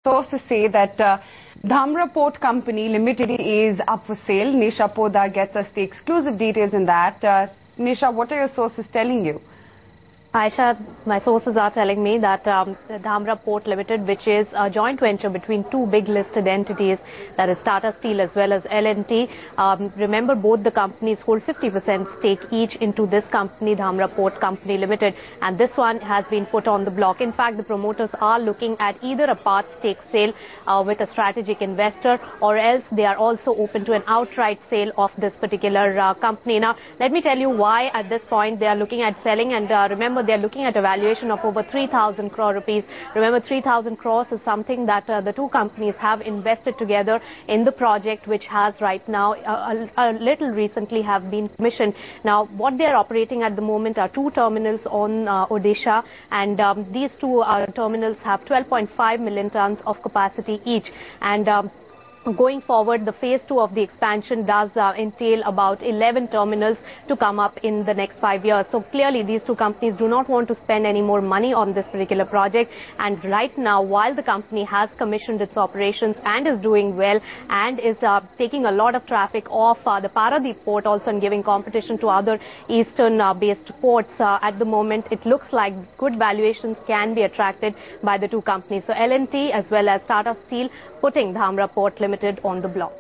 To say that Dhamra Port Company Limited is up for sale. Nisha Podar gets us the exclusive details in that. Nisha, what are your sources telling you? Aisha, my sources are telling me that Dhamra Port Limited, which is a joint venture between two big listed entities, that is Tata Steel as well as L&T. Remember, both the companies hold 50% stake each into this company, Dhamra Port Company Limited, and this one has been put on the block. In fact, the promoters are looking at either a part stake sale with a strategic investor, or else they are also open to an outright sale of this particular company. Now, let me tell you why at this point they are looking at selling, and remember, they are looking at a valuation of over 3,000 crore rupees. Remember, 3,000 crores is something that the two companies have invested together in the project, which has right now a little recently have been commissioned. Now, what they are operating at the moment are two terminals on Odisha, and these two terminals have 12.5 million tons of capacity each. And going forward, the phase 2 of the expansion does entail about 11 terminals to come up in the next 5 years. So clearly, these two companies do not want to spend any more money on this particular project. And right now, while the company has commissioned its operations and is doing well and is taking a lot of traffic off the Paradip port also and giving competition to other eastern-based ports, at the moment, it looks like good valuations can be attracted by the two companies. So L&T as well as Tata Steel putting Dhamra Port Limited on the block.